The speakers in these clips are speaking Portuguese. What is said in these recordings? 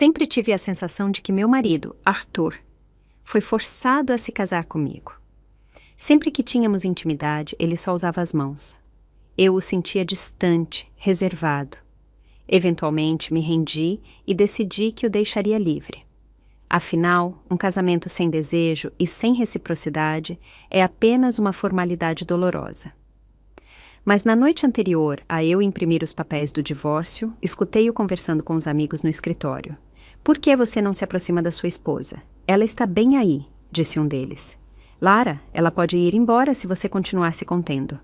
Sempre tive a sensação de que meu marido, Arthur, foi forçado a se casar comigo. Sempre que tínhamos intimidade, ele só usava as mãos. Eu o sentia distante, reservado. Eventualmente, me rendi e decidi que o deixaria livre. Afinal, um casamento sem desejo e sem reciprocidade é apenas uma formalidade dolorosa. Mas na noite anterior a eu imprimir os papéis do divórcio, escutei-o conversando com os amigos no escritório. "Por que você não se aproxima da sua esposa? Ela está bem aí", disse um deles. "Lara, ela pode ir embora se você continuar se contendo."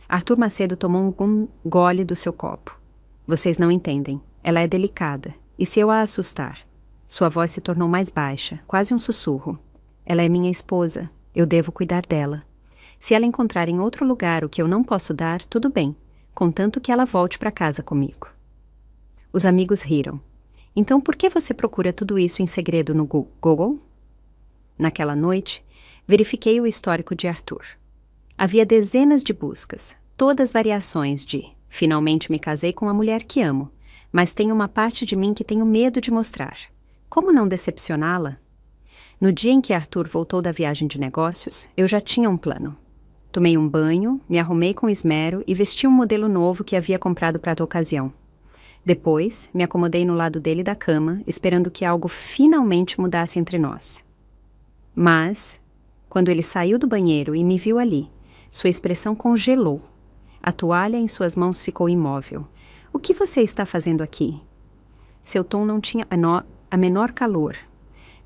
Arthur Macedo tomou um gole do seu copo. "Vocês não entendem. Ela é delicada. E se eu a assustar?" Sua voz se tornou mais baixa, quase um sussurro. "Ela é minha esposa. Eu devo cuidar dela. Se ela encontrar em outro lugar o que eu não posso dar, tudo bem, contanto que ela volte para casa comigo." Os amigos riram. "Então por que você procura tudo isso em segredo no Google?" Naquela noite, verifiquei o histórico de Arthur. Havia dezenas de buscas, todas variações de "finalmente me casei com a mulher que amo, mas tem uma parte de mim que tenho medo de mostrar. Como não decepcioná-la?" No dia em que Arthur voltou da viagem de negócios, eu já tinha um plano. Tomei um banho, me arrumei com esmero e vesti um modelo novo que havia comprado para a ocasião. Depois, me acomodei no lado dele da cama, esperando que algo finalmente mudasse entre nós. Mas, quando ele saiu do banheiro e me viu ali, sua expressão congelou. A toalha em suas mãos ficou imóvel. "O que você está fazendo aqui?" Seu tom não tinha a menor calor.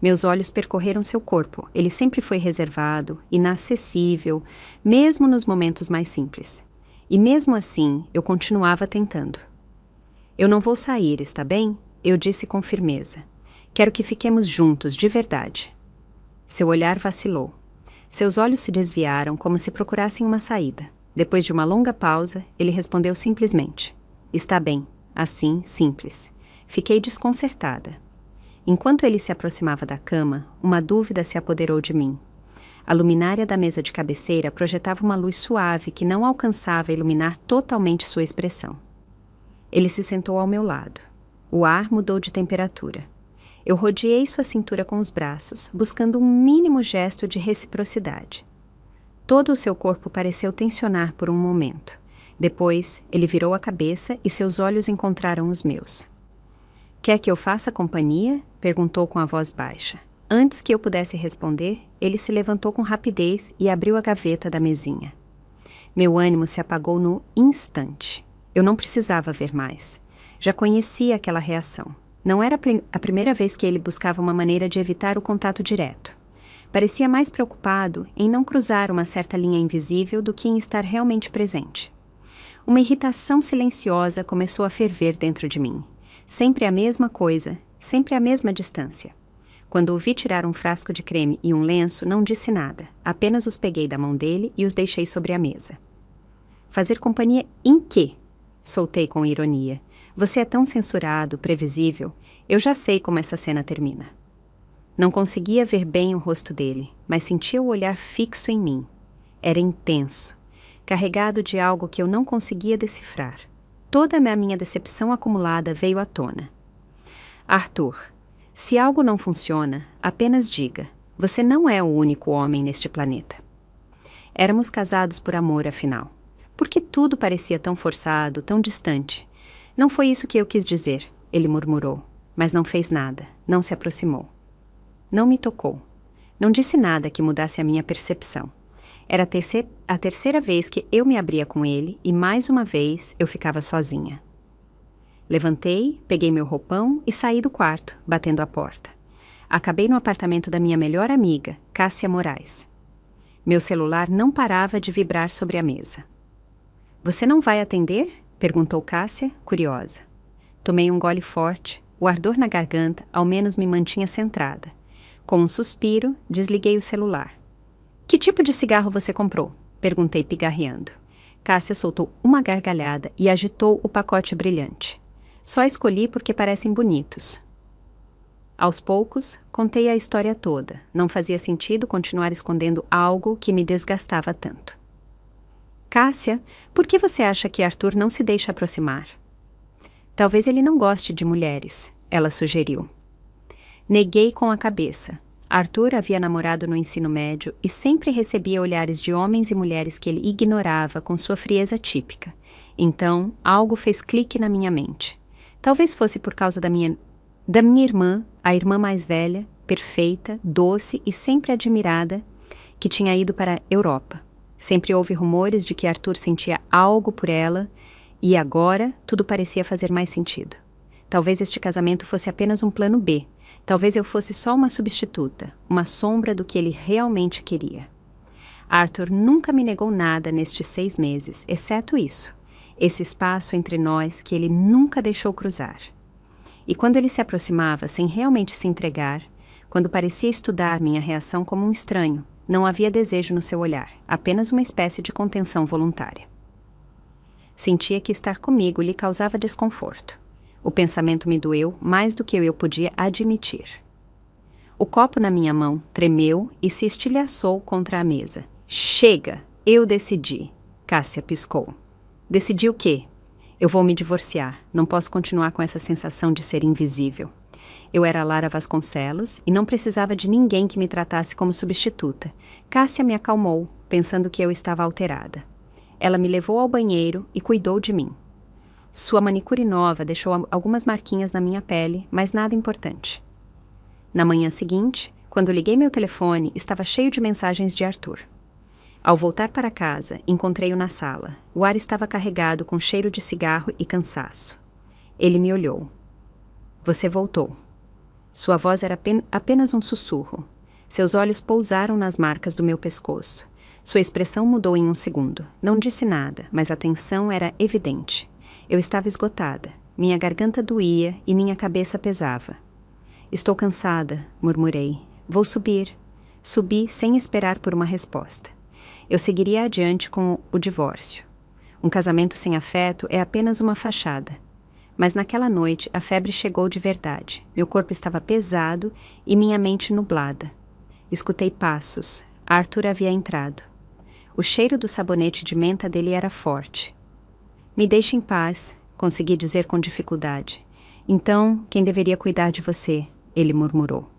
Meus olhos percorreram seu corpo. Ele sempre foi reservado, inacessível, mesmo nos momentos mais simples. E mesmo assim, eu continuava tentando. "Eu não vou sair, está bem?" Eu disse com firmeza. "Quero que fiquemos juntos, de verdade." Seu olhar vacilou. Seus olhos se desviaram como se procurassem uma saída. Depois de uma longa pausa, ele respondeu simplesmente. "Está bem, assim, simples." Fiquei desconcertada. Enquanto ele se aproximava da cama, uma dúvida se apoderou de mim. A luminária da mesa de cabeceira projetava uma luz suave que não alcançava iluminar totalmente sua expressão. Ele se sentou ao meu lado. O ar mudou de temperatura. Eu rodeei sua cintura com os braços, buscando um mínimo gesto de reciprocidade. Todo o seu corpo pareceu tensionar por um momento. Depois, ele virou a cabeça e seus olhos encontraram os meus. "Quer que eu faça companhia?" perguntou com a voz baixa. Antes que eu pudesse responder, ele se levantou com rapidez e abriu a gaveta da mesinha. Meu ânimo se apagou no instante. Eu não precisava ver mais. Já conhecia aquela reação. Não era a primeira vez que ele buscava uma maneira de evitar o contato direto. Parecia mais preocupado em não cruzar uma certa linha invisível do que em estar realmente presente. Uma irritação silenciosa começou a ferver dentro de mim. Sempre a mesma coisa, sempre a mesma distância. Quando o vi tirar um frasco de creme e um lenço, não disse nada. Apenas os peguei da mão dele e os deixei sobre a mesa. "Fazer companhia em quê?" soltei com ironia. "Você é tão censurado, previsível. Eu já sei como essa cena termina." Não conseguia ver bem o rosto dele, mas sentia o olhar fixo em mim. Era intenso, carregado de algo que eu não conseguia decifrar. Toda a minha decepção acumulada veio à tona. "Arthur, se algo não funciona, apenas diga. Você não é o único homem neste planeta." Éramos casados por amor, afinal. Por que tudo parecia tão forçado, tão distante? "Não foi isso que eu quis dizer", ele murmurou, mas não fez nada, não se aproximou. Não me tocou. Não disse nada que mudasse a minha percepção. Era a terceira vez que eu me abria com ele e mais uma vez eu ficava sozinha. Levantei, peguei meu roupão e saí do quarto, batendo a porta. Acabei no apartamento da minha melhor amiga, Cássia Moraes. Meu celular não parava de vibrar sobre a mesa. "Você não vai atender?" perguntou Cássia, curiosa. Tomei um gole forte, o ardor na garganta ao menos me mantinha centrada. Com um suspiro, desliguei o celular. "Que tipo de cigarro você comprou?" perguntei pigarreando. Cássia soltou uma gargalhada e agitou o pacote brilhante. "Só escolhi porque parecem bonitos." Aos poucos, contei a história toda. Não fazia sentido continuar escondendo algo que me desgastava tanto. "Cássia, por que você acha que Arthur não se deixa aproximar?" "Talvez ele não goste de mulheres. ela sugeriu. Neguei com a cabeça. Arthur havia namorado no ensino médio e sempre recebia olhares de homens e mulheres que ele ignorava com sua frieza típica. Então, algo fez clique na minha mente. Talvez fosse por causa da minha irmã, a irmã mais velha, perfeita, doce e sempre admirada, que tinha ido para a Europa. Sempre houve rumores de que Arthur sentia algo por ela e agora tudo parecia fazer mais sentido. Talvez este casamento fosse apenas um plano B. Talvez eu fosse só uma substituta, uma sombra do que ele realmente queria. Arthur nunca me negou nada nestes 6 meses, exceto isso. Esse espaço entre nós que ele nunca deixou cruzar. E quando ele se aproximava sem realmente se entregar, quando parecia estudar minha reação como um estranho, não havia desejo no seu olhar, apenas uma espécie de contenção voluntária. Sentia que estar comigo lhe causava desconforto. O pensamento me doeu mais do que eu podia admitir. O copo na minha mão tremeu e se estilhaçou contra a mesa. Chega! Eu decidi. Cássia piscou. Decidi o quê? Eu vou me divorciar. Não posso continuar com essa sensação de ser invisível. Eu era Lara Vasconcelos e não precisava de ninguém que me tratasse como substituta. Cássia me acalmou, pensando que eu estava alterada. Ela me levou ao banheiro e cuidou de mim. Sua manicure nova deixou algumas marquinhas na minha pele, mas nada importante. Na manhã seguinte, quando liguei meu telefone, estava cheio de mensagens de Arthur. Ao voltar para casa, encontrei-o na sala. O ar estava carregado com cheiro de cigarro e cansaço. Ele me olhou. Você voltou. Sua voz era apenas um sussurro. Seus olhos pousaram nas marcas do meu pescoço. Sua expressão mudou em um segundo. Não disse nada, mas a tensão era evidente. Eu estava esgotada, minha garganta doía e minha cabeça pesava. Estou cansada, murmurei. Vou subir. Subi sem esperar por uma resposta. Eu seguiria adiante com o divórcio. Um casamento sem afeto é apenas uma fachada. Mas naquela noite a febre chegou de verdade. Meu corpo estava pesado e minha mente nublada. Escutei passos. Arthur havia entrado. O cheiro do sabonete de menta dele era forte. Me deixe em paz, consegui dizer com dificuldade. Então, quem deveria cuidar de você? Ele murmurou.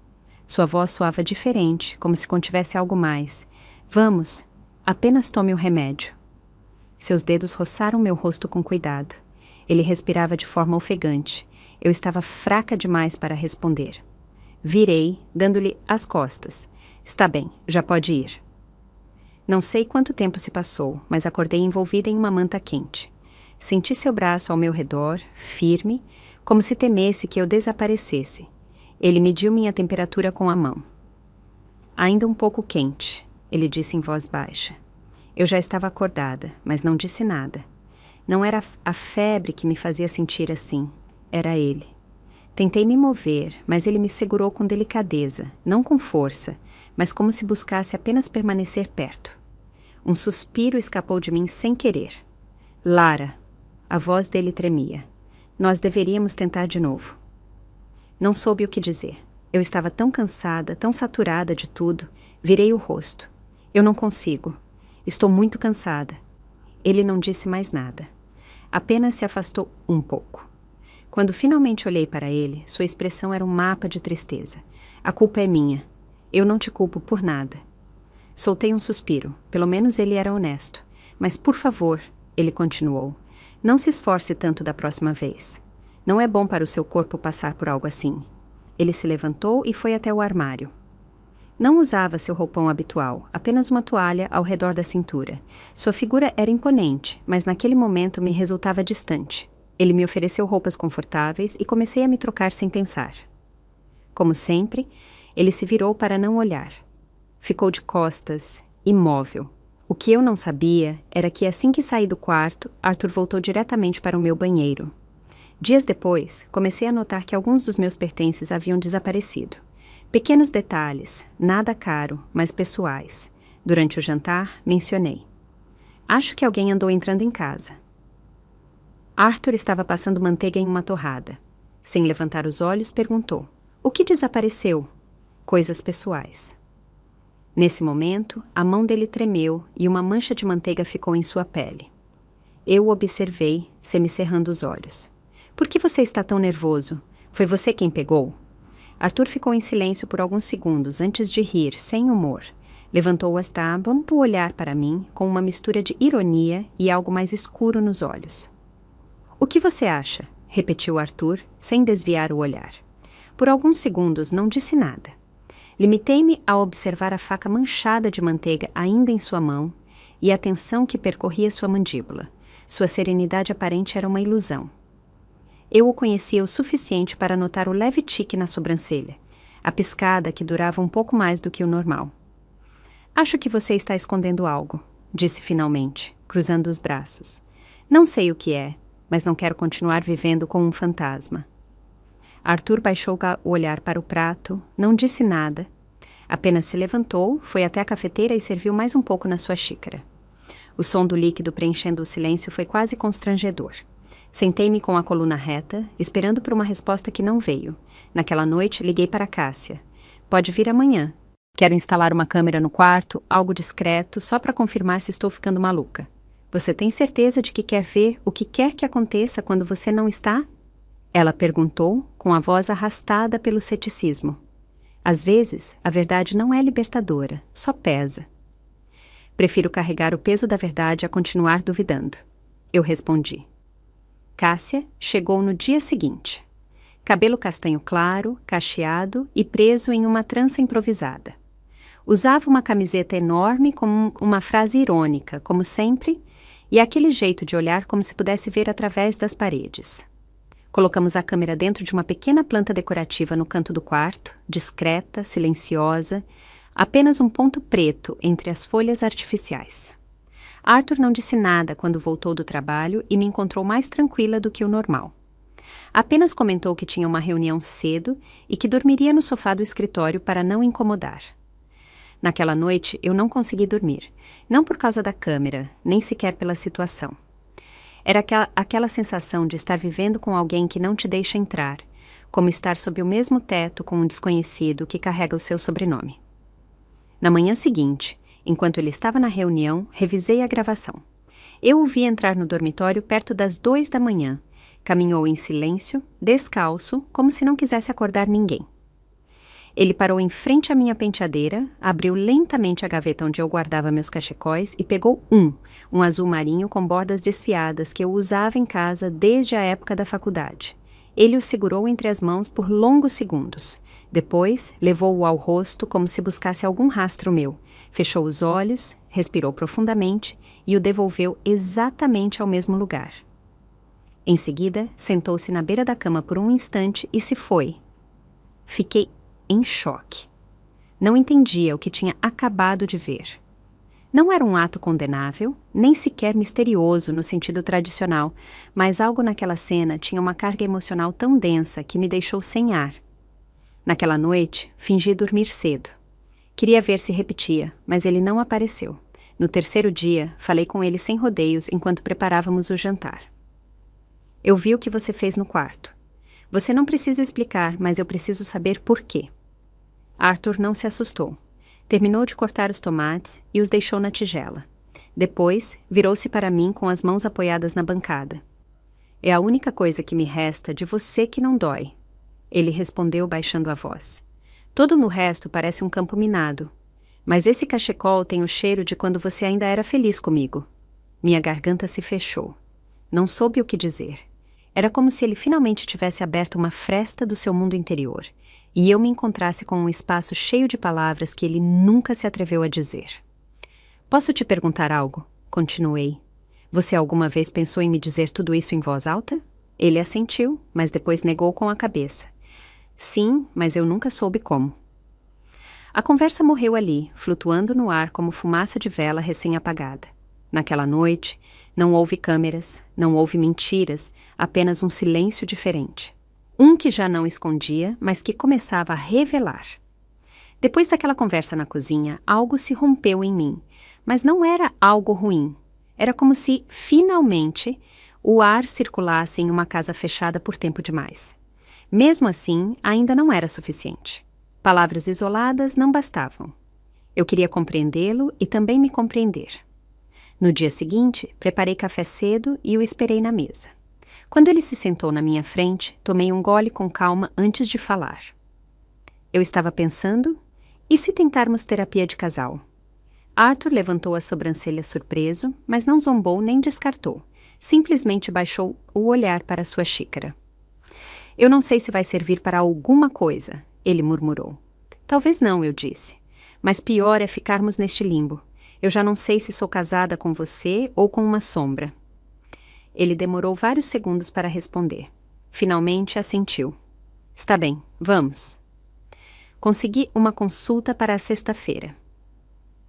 Sua voz soava diferente, como se contivesse algo mais. Vamos, apenas tome o remédio. Seus dedos roçaram meu rosto com cuidado. Ele respirava de forma ofegante. Eu estava fraca demais para responder. Virei, dando-lhe as costas. Está bem, já pode ir. Não sei quanto tempo se passou, mas acordei envolvida em uma manta quente. Senti seu braço ao meu redor, firme, como se temesse que eu desaparecesse. Ele mediu minha temperatura com a mão. Ainda um pouco quente, ele disse em voz baixa. Eu já estava acordada, mas não disse nada. Não era a febre que me fazia sentir assim, era ele. Tentei me mover, mas ele me segurou com delicadeza, não com força, mas como se buscasse apenas permanecer perto. Um suspiro escapou de mim sem querer. Lara! A voz dele tremia. Nós deveríamos tentar de novo. Não soube o que dizer. Eu estava tão cansada, tão saturada de tudo. Virei o rosto. Eu não consigo. Estou muito cansada. Ele não disse mais nada. Apenas se afastou um pouco. Quando finalmente olhei para ele, sua expressão era um mapa de tristeza. A culpa é minha. Eu não te culpo por nada. Soltei um suspiro. Pelo menos ele era honesto. Mas, por favor, ele continuou. Não se esforce tanto da próxima vez. Não é bom para o seu corpo passar por algo assim. Ele se levantou e foi até o armário. Não usava seu roupão habitual, apenas uma toalha ao redor da cintura. Sua figura era imponente, mas naquele momento me resultava distante. Ele me ofereceu roupas confortáveis e comecei a me trocar sem pensar. Como sempre, ele se virou para não olhar. Ficou de costas, imóvel. O que eu não sabia era que assim que saí do quarto, Arthur voltou diretamente para o meu banheiro. Dias depois, comecei a notar que alguns dos meus pertences haviam desaparecido. Pequenos detalhes, nada caro, mas pessoais. Durante o jantar, mencionei. Acho que alguém andou entrando em casa. Arthur estava passando manteiga em uma torrada. Sem levantar os olhos, perguntou. O que desapareceu? Coisas pessoais. Nesse momento, a mão dele tremeu e uma mancha de manteiga ficou em sua pele. Eu o observei, semicerrando os olhos. Por que você está tão nervoso? Foi você quem pegou? Arthur ficou em silêncio por alguns segundos antes de rir, sem humor. Levantou as tábuas para olhar para mim com uma mistura de ironia e algo mais escuro nos olhos. O que você acha? Repetiu Arthur, sem desviar o olhar. Por alguns segundos não disse nada. Limitei-me a observar a faca manchada de manteiga ainda em sua mão e a tensão que percorria sua mandíbula. Sua serenidade aparente era uma ilusão. Eu o conhecia o suficiente para notar o leve tique na sobrancelha, a piscada que durava um pouco mais do que o normal. Acho que você está escondendo algo, disse finalmente, cruzando os braços. Não sei o que é, mas não quero continuar vivendo com um fantasma. Arthur baixou o olhar para o prato, não disse nada. Apenas se levantou, foi até a cafeteira e serviu mais um pouco na sua xícara. O som do líquido preenchendo o silêncio foi quase constrangedor. Sentei-me com a coluna reta, esperando por uma resposta que não veio. Naquela noite, liguei para Cássia. Pode vir amanhã. Quero instalar uma câmera no quarto, algo discreto, só para confirmar se estou ficando maluca. Você tem certeza de que quer ver o que quer que aconteça quando você não está? Ela perguntou, com a voz arrastada pelo ceticismo. Às vezes, a verdade não é libertadora, só pesa. Prefiro carregar o peso da verdade a continuar duvidando. Eu respondi. Cássia chegou no dia seguinte. Cabelo castanho claro, cacheado e preso em uma trança improvisada. Usava uma camiseta enorme com uma frase irônica, como sempre, e aquele jeito de olhar como se pudesse ver através das paredes. Colocamos a câmera dentro de uma pequena planta decorativa no canto do quarto, discreta, silenciosa, apenas um ponto preto entre as folhas artificiais. Arthur não disse nada quando voltou do trabalho e me encontrou mais tranquila do que o normal. Apenas comentou que tinha uma reunião cedo e que dormiria no sofá do escritório para não incomodar. Naquela noite eu não consegui dormir, não por causa da câmera, nem sequer pela situação. Era aquela sensação de estar vivendo com alguém que não te deixa entrar, como estar sob o mesmo teto com um desconhecido que carrega o seu sobrenome. Na manhã seguinte, enquanto ele estava na reunião, revisei a gravação. Eu o vi entrar no dormitório perto das 2 da manhã. Caminhou em silêncio, descalço, como se não quisesse acordar ninguém. Ele parou em frente à minha penteadeira, abriu lentamente a gaveta onde eu guardava meus cachecóis e pegou um azul marinho com bordas desfiadas que eu usava em casa desde a época da faculdade. Ele o segurou entre as mãos por longos segundos. Depois, levou-o ao rosto como se buscasse algum rastro meu. Fechou os olhos, respirou profundamente e o devolveu exatamente ao mesmo lugar. Em seguida, sentou-se na beira da cama por um instante e se foi. Fiquei em choque. Não entendia o que tinha acabado de ver. Não era um ato condenável, nem sequer misterioso no sentido tradicional, mas algo naquela cena tinha uma carga emocional tão densa que me deixou sem ar. Naquela noite, fingi dormir cedo. Queria ver se repetia, mas ele não apareceu. No terceiro dia, falei com ele sem rodeios enquanto preparávamos o jantar. Eu vi o que você fez no quarto. Você não precisa explicar, mas eu preciso saber por quê. Arthur não se assustou. Terminou de cortar os tomates e os deixou na tigela. Depois, virou-se para mim com as mãos apoiadas na bancada. É a única coisa que me resta de você que não dói. Ele respondeu baixando a voz. Todo no resto parece um campo minado. Mas esse cachecol tem o cheiro de quando você ainda era feliz comigo. Minha garganta se fechou. Não soube o que dizer. Era como se ele finalmente tivesse aberto uma fresta do seu mundo interior, e eu me encontrasse com um espaço cheio de palavras que ele nunca se atreveu a dizer. Posso te perguntar algo? Continuei. Você alguma vez pensou em me dizer tudo isso em voz alta? Ele assentiu, mas depois negou com a cabeça. Sim, mas eu nunca soube como. A conversa morreu ali, flutuando no ar como fumaça de vela recém-apagada. Naquela noite, não houve câmeras, não houve mentiras, apenas um silêncio diferente. Um que já não escondia, mas que começava a revelar. Depois daquela conversa na cozinha, algo se rompeu em mim, mas não era algo ruim. Era como se, finalmente, o ar circulasse em uma casa fechada por tempo demais. Mesmo assim, ainda não era suficiente. Palavras isoladas não bastavam. Eu queria compreendê-lo e também me compreender. No dia seguinte, preparei café cedo e o esperei na mesa. Quando ele se sentou na minha frente, tomei um gole com calma antes de falar. Eu estava pensando, e se tentarmos terapia de casal? Arthur levantou a sobrancelha surpreso, mas não zombou nem descartou. Simplesmente baixou o olhar para sua xícara. Eu não sei se vai servir para alguma coisa, ele murmurou. Talvez não, eu disse. Mas pior é ficarmos neste limbo. Eu já não sei se sou casada com você ou com uma sombra. Ele demorou vários segundos para responder. Finalmente assentiu. Está bem, vamos. Consegui uma consulta para a sexta-feira.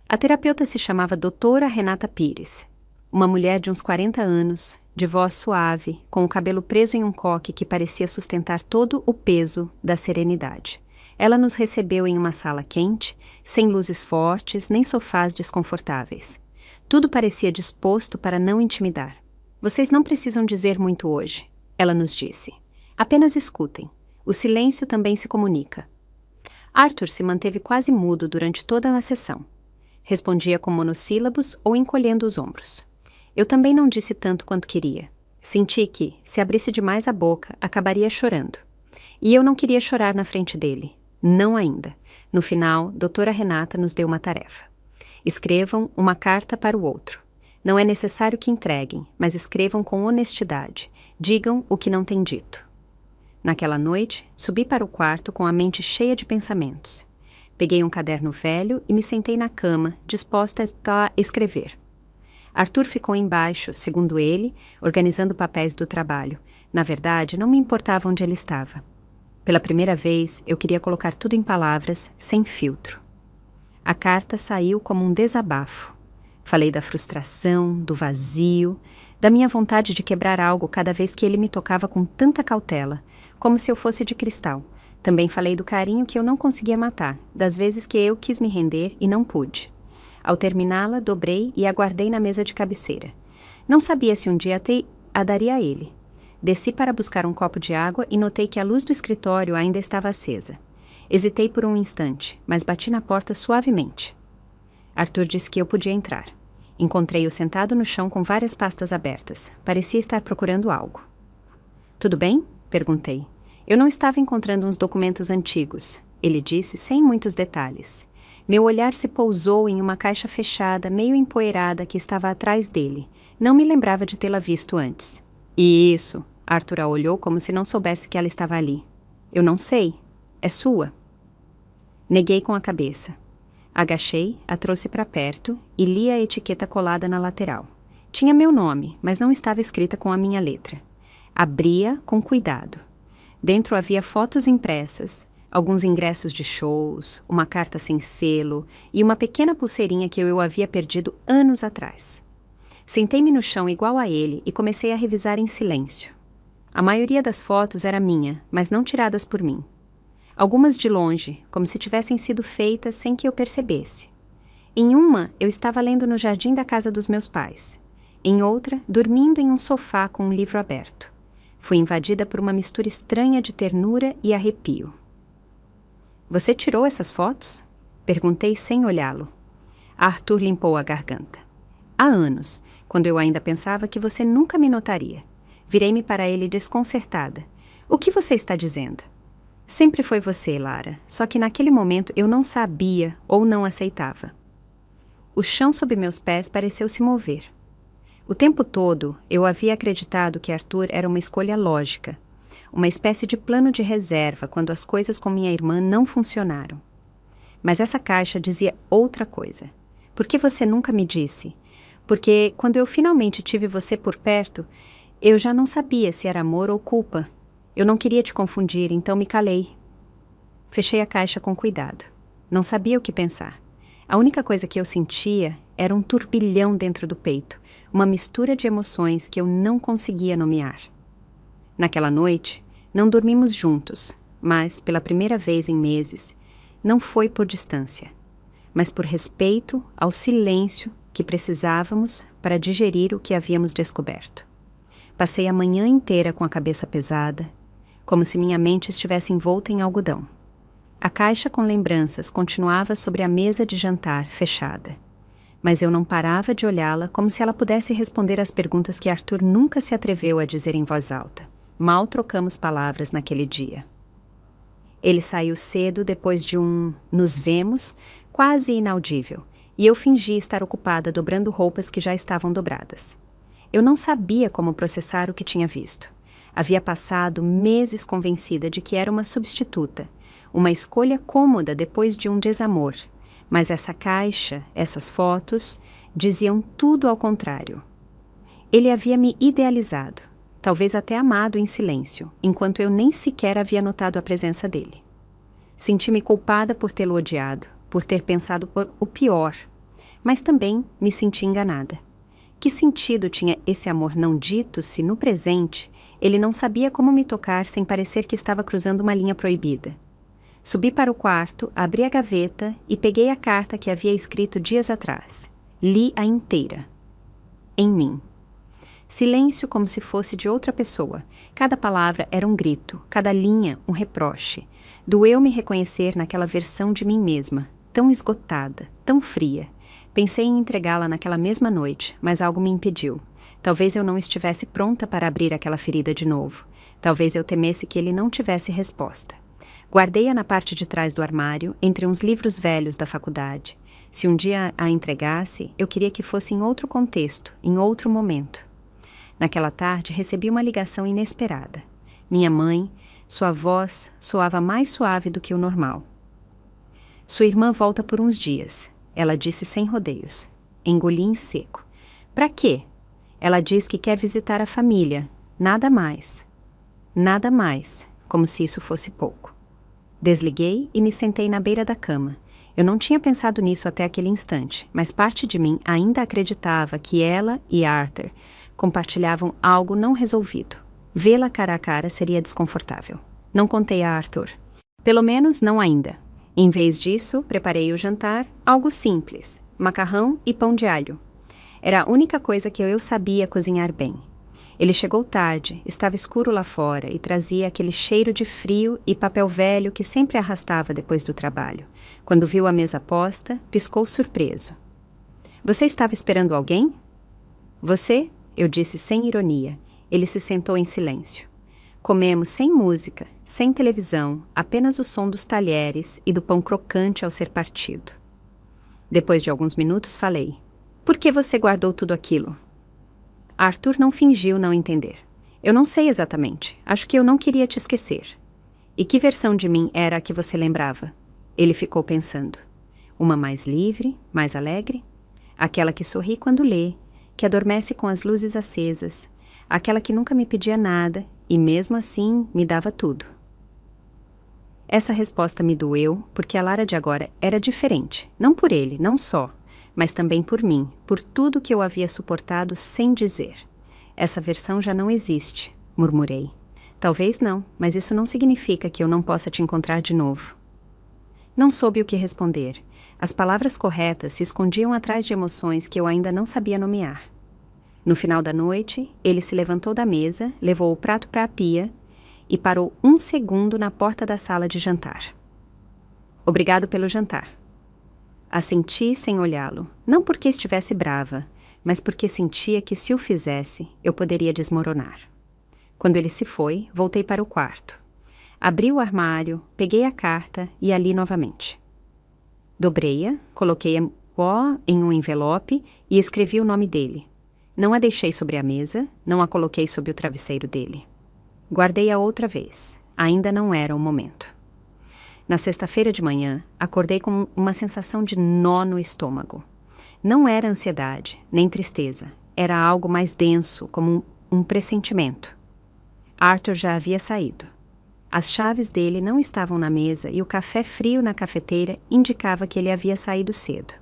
A terapeuta se chamava Doutora Renata Pires. Uma mulher de uns 40 anos, de voz suave, com o cabelo preso em um coque que parecia sustentar todo o peso da serenidade. Ela nos recebeu em uma sala quente, sem luzes fortes, nem sofás desconfortáveis. Tudo parecia disposto para não intimidar. Vocês não precisam dizer muito hoje, ela nos disse. Apenas escutem. O silêncio também se comunica. Arthur se manteve quase mudo durante toda a sessão. Respondia com monossílabos ou encolhendo os ombros. Eu também não disse tanto quanto queria. Senti que, se abrisse demais a boca, acabaria chorando. E eu não queria chorar na frente dele. Não ainda. No final, doutora Renata nos deu uma tarefa. Escrevam uma carta para o outro. Não é necessário que entreguem, mas escrevam com honestidade. Digam o que não têm dito. Naquela noite, subi para o quarto com a mente cheia de pensamentos. Peguei um caderno velho e me sentei na cama, disposta a escrever. Arthur ficou embaixo, segundo ele, organizando papéis do trabalho. Na verdade, não me importava onde ele estava. Pela primeira vez, eu queria colocar tudo em palavras, sem filtro. A carta saiu como um desabafo. Falei da frustração, do vazio, da minha vontade de quebrar algo cada vez que ele me tocava com tanta cautela, como se eu fosse de cristal. Também falei do carinho que eu não conseguia matar, das vezes que eu quis me render e não pude. Ao terminá-la, dobrei e a guardei na mesa de cabeceira. Não sabia se um dia a daria a ele. Desci para buscar um copo de água e notei que a luz do escritório ainda estava acesa. Hesitei por um instante, mas bati na porta suavemente. Arthur disse que eu podia entrar. Encontrei-o sentado no chão com várias pastas abertas. Parecia estar procurando algo. Tudo bem? Perguntei. Eu não estava encontrando uns documentos antigos, ele disse sem muitos detalhes. Meu olhar se pousou em uma caixa fechada, meio empoeirada, que estava atrás dele. Não me lembrava de tê-la visto antes. Isso, Arthur a olhou como se não soubesse que ela estava ali. Eu não sei. É sua. Neguei com a cabeça. Agachei, a trouxe para perto e li a etiqueta colada na lateral. Tinha meu nome, mas não estava escrita com a minha letra. Abria com cuidado. Dentro havia fotos impressas, alguns ingressos de shows, uma carta sem selo e uma pequena pulseirinha que eu havia perdido anos atrás. Sentei-me no chão igual a ele e comecei a revisar em silêncio. A maioria das fotos era minha, mas não tiradas por mim. Algumas de longe, como se tivessem sido feitas sem que eu percebesse. Em uma, eu estava lendo no jardim da casa dos meus pais. Em outra, dormindo em um sofá com um livro aberto. Fui invadida por uma mistura estranha de ternura e arrepio. Você tirou essas fotos? Perguntei sem olhá-lo. Arthur limpou a garganta. Há anos, quando eu ainda pensava que você nunca me notaria. Virei-me para ele desconcertada. O que você está dizendo? Sempre foi você, Lara, só que naquele momento eu não sabia ou não aceitava. O chão sob meus pés pareceu se mover. O tempo todo, eu havia acreditado que Arthur era uma escolha lógica, uma espécie de plano de reserva quando as coisas com minha irmã não funcionaram. Mas essa caixa dizia outra coisa. Por que você nunca me disse? Porque, quando eu finalmente tive você por perto, eu já não sabia se era amor ou culpa. Eu não queria te confundir, então me calei. Fechei a caixa com cuidado. Não sabia o que pensar. A única coisa que eu sentia era um turbilhão dentro do peito, uma mistura de emoções que eu não conseguia nomear. Naquela noite, não dormimos juntos, mas, pela primeira vez em meses, não foi por distância, mas por respeito ao silêncio que precisávamos para digerir o que havíamos descoberto. Passei a manhã inteira com a cabeça pesada, como se minha mente estivesse envolta em algodão. A caixa com lembranças continuava sobre a mesa de jantar fechada. Mas eu não parava de olhá-la como se ela pudesse responder às perguntas que Arthur nunca se atreveu a dizer em voz alta. Mal trocamos palavras naquele dia. Ele saiu cedo depois de um "nos vemos" quase inaudível, e eu fingi estar ocupada dobrando roupas que já estavam dobradas. Eu não sabia como processar o que tinha visto. Havia passado meses convencida de que era uma substituta, uma escolha cômoda depois de um desamor, mas essa caixa, essas fotos, diziam tudo ao contrário. Ele havia me idealizado, talvez até amado em silêncio, enquanto eu nem sequer havia notado a presença dele. Senti-me culpada por tê-lo odiado, por ter pensado o pior, mas também me senti enganada. Que sentido tinha esse amor não dito se, no presente, ele não sabia como me tocar sem parecer que estava cruzando uma linha proibida? Subi para o quarto, abri a gaveta e peguei a carta que havia escrito dias atrás. Li-a inteira. Em mim. Silêncio como se fosse de outra pessoa. Cada palavra era um grito, cada linha um reproche. Doeu me reconhecer naquela versão de mim mesma, tão esgotada, tão fria. Pensei em entregá-la naquela mesma noite, mas algo me impediu. Talvez eu não estivesse pronta para abrir aquela ferida de novo. Talvez eu temesse que ele não tivesse resposta. Guardei-a na parte de trás do armário, entre uns livros velhos da faculdade. Se um dia a entregasse, eu queria que fosse em outro contexto, em outro momento. Naquela tarde, recebi uma ligação inesperada. Minha mãe, sua voz soava mais suave do que o normal. Sua irmã volta por uns dias, ela disse sem rodeios. Engoli em seco. Pra quê? Ela diz que quer visitar a família. Nada mais. Nada mais, como se isso fosse pouco. Desliguei e me sentei na beira da cama. Eu não tinha pensado nisso até aquele instante, mas parte de mim ainda acreditava que ela e Arthur compartilhavam algo não resolvido. Vê-la cara a cara seria desconfortável. Não contei a Arthur. Pelo menos não ainda. Em vez disso, preparei o jantar, algo simples, macarrão e pão de alho. Era a única coisa que eu sabia cozinhar bem. Ele chegou tarde, estava escuro lá fora e trazia aquele cheiro de frio e papel velho que sempre arrastava depois do trabalho. Quando viu a mesa posta, piscou surpreso. Você estava esperando alguém? Você? Eu disse sem ironia. Ele se sentou em silêncio. Comemos sem música, sem televisão, apenas o som dos talheres e do pão crocante ao ser partido. Depois de alguns minutos falei. Por que você guardou tudo aquilo? Arthur não fingiu não entender. Eu não sei exatamente. Acho que eu não queria te esquecer. E que versão de mim era a que você lembrava? Ele ficou pensando. Uma mais livre, mais alegre? Aquela que sorri quando lê, que adormece com as luzes acesas, aquela que nunca me pedia nada e mesmo assim me dava tudo. Essa resposta me doeu porque a Lara de agora era diferente, não por ele, não só, mas também por mim, por tudo que eu havia suportado sem dizer. Essa versão já não existe, murmurei. Talvez não, mas isso não significa que eu não possa te encontrar de novo. Não soube o que responder. As palavras corretas se escondiam atrás de emoções que eu ainda não sabia nomear. No final da noite, ele se levantou da mesa, levou o prato para a pia e parou 1 segundo na porta da sala de jantar. Obrigado pelo jantar. Assenti sem olhá-lo, não porque estivesse brava, mas porque sentia que se o fizesse, eu poderia desmoronar. Quando ele se foi, voltei para o quarto. Abri o armário, peguei a carta e a li novamente. Dobrei-a, coloquei-a em um envelope e escrevi o nome dele. Não a deixei sobre a mesa, não a coloquei sob o travesseiro dele. Guardei-a outra vez. Ainda não era o momento. Na sexta-feira de manhã, acordei com uma sensação de nó no estômago. Não era ansiedade, nem tristeza. Era algo mais denso, como um pressentimento. Arthur já havia saído. As chaves dele não estavam na mesa e o café frio na cafeteira indicava que ele havia saído cedo.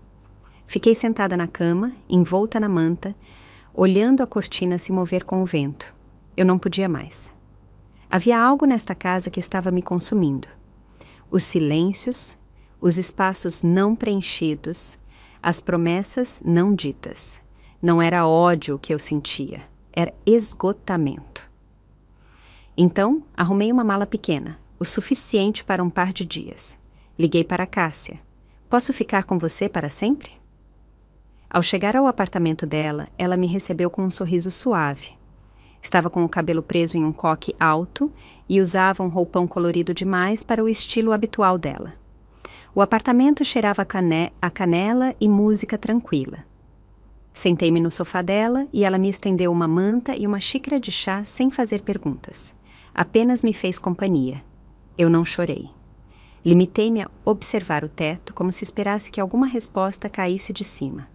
Fiquei sentada na cama, envolta na manta, olhando a cortina se mover com o vento. Eu não podia mais. Havia algo nesta casa que estava me consumindo. Os silêncios, os espaços não preenchidos, as promessas não ditas. Não era ódio que eu sentia, era esgotamento. Então, arrumei uma mala pequena, o suficiente para um par de dias. Liguei para Cássia. Posso ficar com você para sempre? Ao chegar ao apartamento dela, ela me recebeu com um sorriso suave. Estava com o cabelo preso em um coque alto e usava um roupão colorido demais para o estilo habitual dela. O apartamento cheirava a canela e música tranquila. Sentei-me no sofá dela e ela me estendeu uma manta e uma xícara de chá sem fazer perguntas. Apenas me fez companhia. Eu não chorei. Limitei-me a observar o teto como se esperasse que alguma resposta caísse de cima.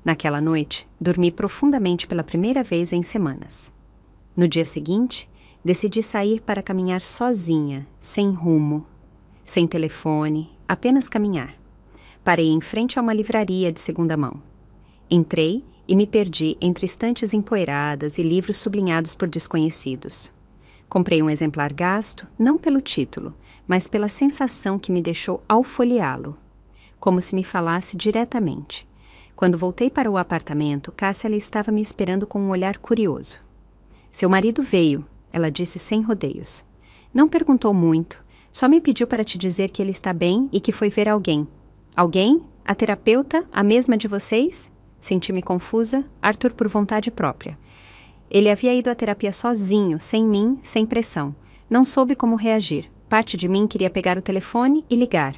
Naquela noite, dormi profundamente pela primeira vez em semanas. No dia seguinte, decidi sair para caminhar sozinha, sem rumo, sem telefone, apenas caminhar. Parei em frente a uma livraria de segunda mão. Entrei e me perdi entre estantes empoeiradas e livros sublinhados por desconhecidos. Comprei um exemplar gasto, não pelo título, mas pela sensação que me deixou ao folheá-lo, como se me falasse diretamente. Quando voltei para o apartamento, Cássia estava me esperando com um olhar curioso. Seu marido veio, ela disse sem rodeios. Não perguntou muito, só me pediu para te dizer que ele está bem e que foi ver alguém. Alguém? A terapeuta? A mesma de vocês? Senti-me confusa, Arthur por vontade própria. Ele havia ido à terapia sozinho, sem mim, sem pressão. Não soube como reagir. Parte de mim queria pegar o telefone e ligar.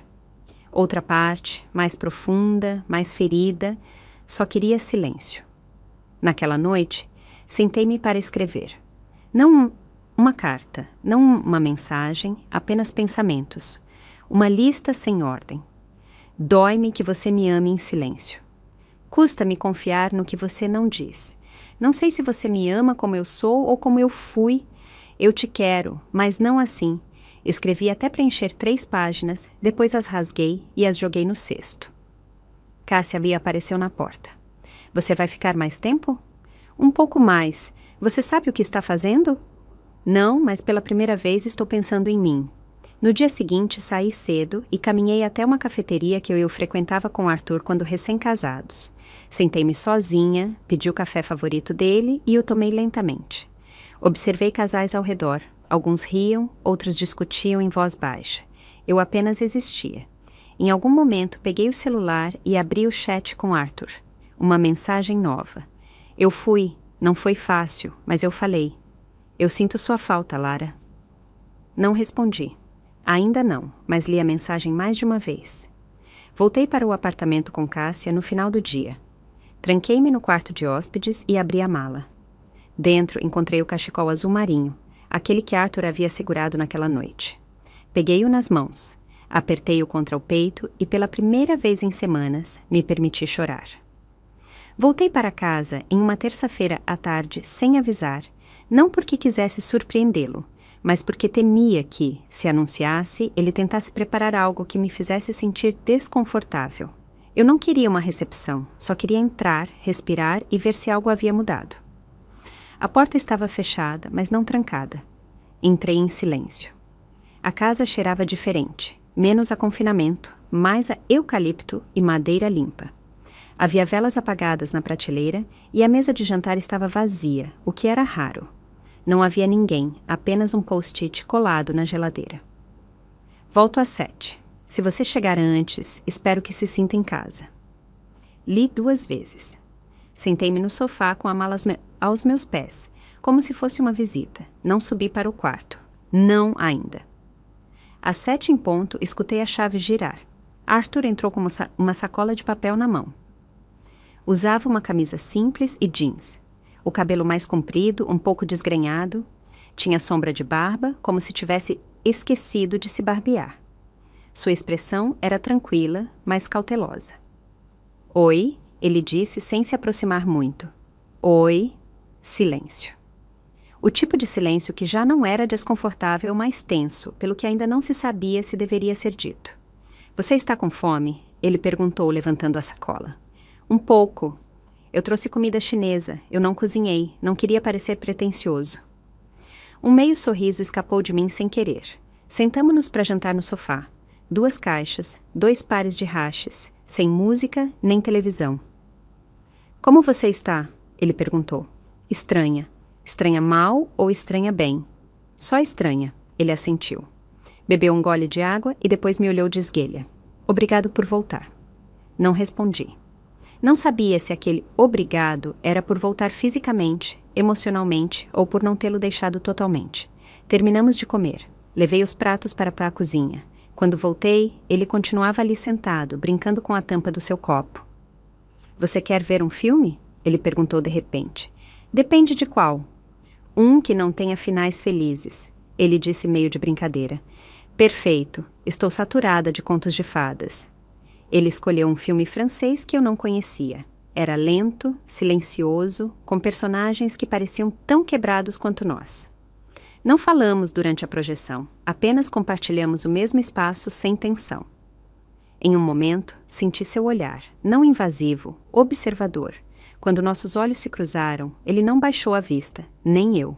Outra parte, mais profunda, mais ferida, só queria silêncio. Naquela noite, sentei-me para escrever. Não uma carta, não uma mensagem, apenas pensamentos. Uma lista sem ordem. Dói-me que você me ame em silêncio. Custa-me confiar no que você não diz. Não sei se você me ama como eu sou ou como eu fui. Eu te quero, mas não assim. Escrevi até preencher 3 páginas, depois as rasguei e as joguei no cesto. Cássia Lee apareceu na porta. Você vai ficar mais tempo? Um pouco mais. Você sabe o que está fazendo? Não, mas pela primeira vez estou pensando em mim. No dia seguinte, saí cedo e caminhei até uma cafeteria que eu frequentava com Arthur quando recém-casados. Sentei-me sozinha, pedi o café favorito dele e o tomei lentamente. Observei casais ao redor. Alguns riam, outros discutiam em voz baixa. Eu apenas existia. Em algum momento, peguei o celular e abri o chat com Arthur. Uma mensagem nova. Eu fui. Não foi fácil, mas eu falei. Eu sinto sua falta, Lara. Não respondi. Ainda não, mas li a mensagem mais de uma vez. Voltei para o apartamento com Cássia no final do dia. Tranquei-me no quarto de hóspedes e abri a mala. Dentro encontrei o cachecol azul marinho, aquele que Arthur havia segurado naquela noite. Peguei-o nas mãos, apertei-o contra o peito e pela primeira vez em semanas me permiti chorar. Voltei para casa em uma terça-feira à tarde sem avisar, não porque quisesse surpreendê-lo, mas porque temia que, se anunciasse, ele tentasse preparar algo que me fizesse sentir desconfortável. Eu não queria uma recepção, só queria entrar, respirar e ver se algo havia mudado. A porta estava fechada, mas não trancada. Entrei em silêncio. A casa cheirava diferente, menos a confinamento, mais a eucalipto e madeira limpa. Havia velas apagadas na prateleira e a mesa de jantar estava vazia, o que era raro. Não havia ninguém, apenas um post-it colado na geladeira. Volto às 7. Se você chegar antes, espero que se sinta em casa. Li 2 vezes. Sentei-me no sofá com a mala aos meus pés, como se fosse uma visita. Não subi para o quarto. Não ainda. Às 7 em ponto, escutei a chave girar. Arthur entrou com uma sacola de papel na mão. Usava uma camisa simples e jeans. O cabelo mais comprido, um pouco desgrenhado. Tinha sombra de barba, como se tivesse esquecido de se barbear. Sua expressão era tranquila, mas cautelosa. Oi, ele disse sem se aproximar muito. Oi, silêncio. O tipo de silêncio que já não era desconfortável, mas tenso, pelo que ainda não se sabia se deveria ser dito. Você está com fome? Ele perguntou, levantando a sacola. Um pouco. Eu trouxe comida chinesa. Eu não cozinhei. Não queria parecer pretensioso. Um meio sorriso escapou de mim sem querer. Sentamo-nos para jantar no sofá. 2 caixas, 2 pares de hashes, sem música nem televisão. Como você está? Ele perguntou. Estranha. Estranha mal ou estranha bem? Só estranha, ele assentiu. Bebeu um gole de água e depois me olhou de esguelha. Obrigado por voltar. Não respondi. Não sabia se aquele obrigado era por voltar fisicamente, emocionalmente ou por não tê-lo deixado totalmente. Terminamos de comer. Levei os pratos para a cozinha. Quando voltei, ele continuava ali sentado, brincando com a tampa do seu copo. Você quer ver um filme? Ele perguntou de repente. Depende de qual. Um que não tenha finais felizes. Ele disse meio de brincadeira. Perfeito, estou saturada de contos de fadas. Ele escolheu um filme francês que eu não conhecia. Era lento, silencioso, com personagens que pareciam tão quebrados quanto nós. Não falamos durante a projeção, apenas compartilhamos o mesmo espaço sem tensão. Em um momento, senti seu olhar, não invasivo, observador. Quando nossos olhos se cruzaram, ele não baixou a vista, nem eu.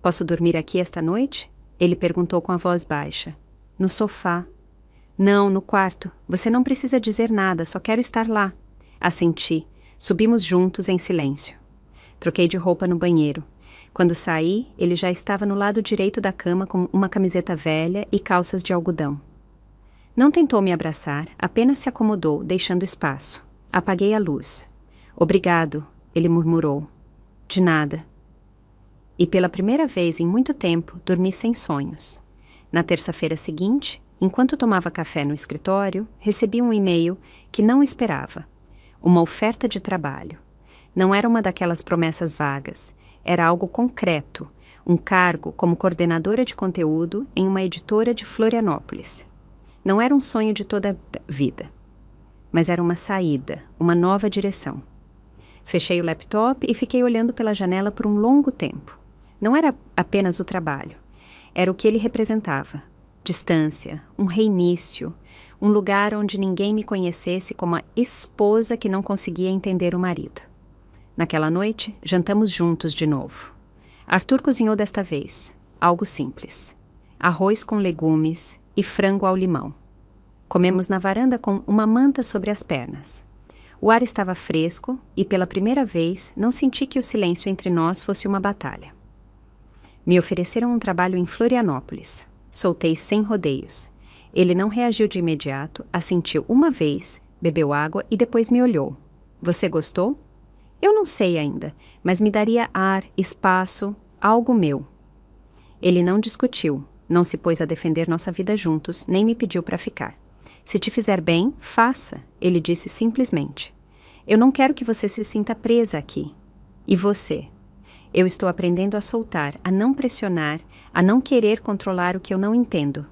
Posso dormir aqui esta noite? Ele perguntou com a voz baixa. No sofá. Não, no quarto. Você não precisa dizer nada, só quero estar lá. Assenti. Subimos juntos em silêncio. Troquei de roupa no banheiro. Quando saí, ele já estava no lado direito da cama com uma camiseta velha e calças de algodão. Não tentou me abraçar, apenas se acomodou, deixando espaço. Apaguei a luz. Obrigado, ele murmurou. De nada. E pela primeira vez em muito tempo, dormi sem sonhos. Na terça-feira seguinte, enquanto tomava café no escritório, recebi um e-mail que não esperava. Uma oferta de trabalho. Não era uma daquelas promessas vagas. Era algo concreto, um cargo como coordenadora de conteúdo em uma editora de Florianópolis. Não era um sonho de toda a vida, mas era uma saída, uma nova direção. Fechei o laptop e fiquei olhando pela janela por um longo tempo. Não era apenas o trabalho, era o que ele representava. Distância, um reinício, um lugar onde ninguém me conhecesse como a esposa que não conseguia entender o marido. Naquela noite, jantamos juntos de novo. Arthur cozinhou desta vez, algo simples. Arroz com legumes e frango ao limão. Comemos na varanda com uma manta sobre as pernas. O ar estava fresco e, pela primeira vez, não senti que o silêncio entre nós fosse uma batalha. Me ofereceram um trabalho em Florianópolis. Soltei sem rodeios. Ele não reagiu de imediato, assentiu uma vez, bebeu água e depois me olhou. Você gostou? Eu não sei ainda, mas me daria ar, espaço, algo meu. Ele não discutiu, não se pôs a defender nossa vida juntos, nem me pediu para ficar. Se te fizer bem, faça, ele disse simplesmente. Eu não quero que você se sinta presa aqui. E você? Eu estou aprendendo a soltar, a não pressionar, a não querer controlar o que eu não entendo.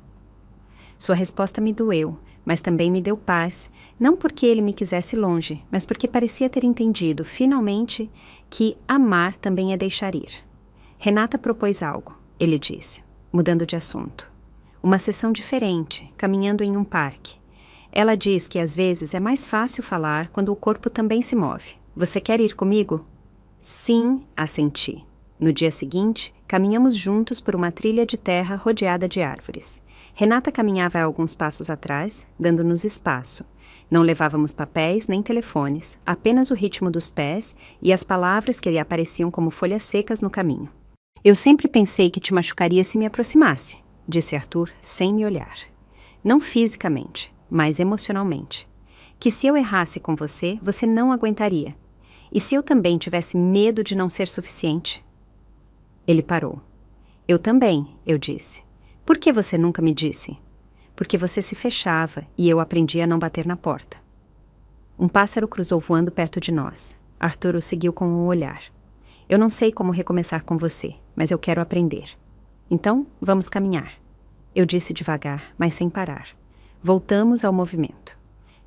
Sua resposta me doeu, mas também me deu paz, não porque ele me quisesse longe, mas porque parecia ter entendido, finalmente, que amar também é deixar ir. Renata propôs algo, ele disse, mudando de assunto. Uma sessão diferente, caminhando em um parque. Ela diz que às vezes é mais fácil falar quando o corpo também se move. Você quer ir comigo? Sim, assenti. No dia seguinte, caminhamos juntos por uma trilha de terra rodeada de árvores. Renata caminhava alguns passos atrás, dando-nos espaço. Não levávamos papéis nem telefones, apenas o ritmo dos pés e as palavras que lhe apareciam como folhas secas no caminho. Eu sempre pensei que te machucaria se me aproximasse, disse Arthur, sem me olhar. Não fisicamente, mas emocionalmente. Que se eu errasse com você, você não aguentaria. E se eu também tivesse medo de não ser suficiente? Ele parou. Eu também, eu disse. Por que você nunca me disse? Porque você se fechava e eu aprendi a não bater na porta. Um pássaro cruzou voando perto de nós. Arthur o seguiu com um olhar. Eu não sei como recomeçar com você, mas eu quero aprender. Então, vamos caminhar. Eu disse devagar, mas sem parar. Voltamos ao movimento.